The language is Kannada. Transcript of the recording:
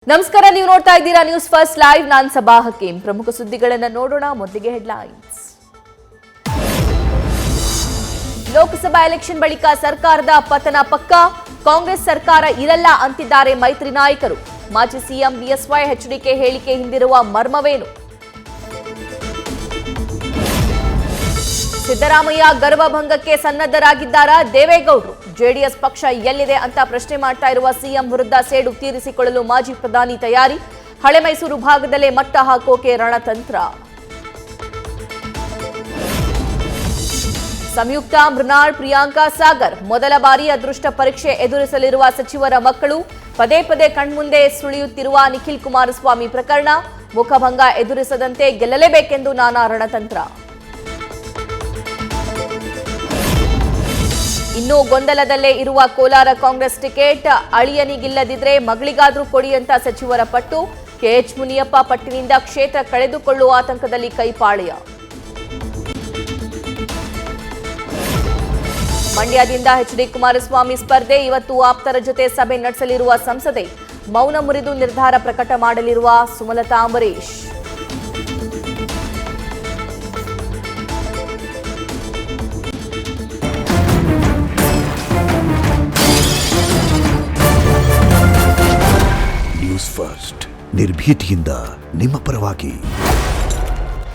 ನಮಸ್ಕಾರ, ನೀವು ನೋಡ್ತಾ ಇದ್ದೀರಾ ನ್ಯೂಸ್ ಫಸ್ಟ್ ಲೈವ್. ನಾನು ಸಬಾ ಹಕೀಂ. ಪ್ರಮುಖ ಸುದ್ದಿಗಳನ್ನು ನೋಡೋಣ. ಮೊದಲಿಗೆ ಹೆಡ್ಲೈನ್ಸ್. ಲೋಕಸಭಾ ಎಲೆಕ್ಷನ್ ಬಳಿಕ ಸರ್ಕಾರದ ಪತನ ಪಕ್ಕ, ಕಾಂಗ್ರೆಸ್ ಸರ್ಕಾರ ಇರಲ್ಲ ಅಂತಿದ್ದಾರೆ ಮೈತ್ರಿ ನಾಯಕರು. ಮಾಜಿ ಸಿಎಂ ಬಿಎಸ್ವೈ ಎಚ್ಡಿಕೆ ಹೇಳಿಕೆ ಹಿಂದಿರುವ ಮರ್ಮವೇನು? ಸಿದ್ದರಾಮಯ್ಯ ಗರ್ವಭಂಗಕ್ಕೆ ಸನ್ನದ್ಧರಾಗಿದ್ದಾರಾ ದೇವೇಗೌಡರು? ಜೆಡಿಎಸ್ ಪಕ್ಷ ಎಲ್ಲಿದೆ ಅಂತ ಪ್ರಶ್ನೆ ಮಾಡ್ತಾ ಇರುವ ಸಿಎಂ ವಿರುದ್ಧ ಸೇಡು ತೀರಿಸಿಕೊಳ್ಳಲು ಮಾಜಿ ಪ್ರಧಾನಿ ತಯಾರಿ. ಹಳೆ ಮೈಸೂರು ಭಾಗದಲ್ಲೇ ಮಟ್ಟ ಹಾಕೋಕೆ ರಣತಂತ್ರ. ಸಂಯುಕ್ತ, ಮೃಣಾಲ್, ಪ್ರಿಯಾಂಕಾ, ಸಾಗರ್ ಮೊದಲ ಬಾರಿ ಅದೃಷ್ಟ ಪರೀಕ್ಷೆ ಎದುರಿಸಲಿರುವ ಸಚಿವರ ಮಕ್ಕಳು. ಪದೇ ಪದೇ ಕಣ್ಮುಂದೆ ಸುಳಿಯುತ್ತಿರುವ ನಿಖಿಲ್ ಕುಮಾರಸ್ವಾಮಿ ಪ್ರಕರಣ. ಮುಖಭಂಗ ಎದುರಿಸದಂತೆ ಗೆಲ್ಲಲೇಬೇಕೆಂದು ನಾನಾ ರಣತಂತ್ರ. ಇನ್ನೂ ಗೊಂದಲದಲ್ಲೇ ಇರುವ ಕೋಲಾರ ಕಾಂಗ್ರೆಸ್ ಟಿಕೆಟ್. ಅಳಿಯನಿಗಿಲ್ಲದಿದ್ರೆ ಮಗಳಿಗಾದ್ರೂ ಕೊಡಿ ಅಂತ ಸಚಿವರ ಪಟ್ಟು. ಕೆಎಚ್ ಮುನಿಯಪ್ಪ ಪಟ್ಟಿನಿಂದ ಕ್ಷೇತ್ರ ಕಳೆದುಕೊಳ್ಳುವ ಆತಂಕದಲ್ಲಿ ಕೈಪಾಳ್ಯ. ಮಂಡ್ಯದಿಂದ ಎಚ್ಡಿ ಕುಮಾರಸ್ವಾಮಿ ಸ್ಪರ್ಧೆ. ಇವತ್ತು ಆಪ್ತರ ಜೊತೆ ಸಭೆ ನಡೆಸಲಿರುವ ಸಂಸದೆ. ಮೌನ ಮುರಿದು ನಿರ್ಧಾರ ಪ್ರಕಟ ಮಾಡಲಿರುವ ಸುಮಲತಾ ಅಂಬರೀಶ್. ನ್ಯೂಸ್ ಫಸ್ಟ್, ನಿರ್ಭೀತಿಯಿಂದ ನಿಮ್ಮ ಪರವಾಗಿ.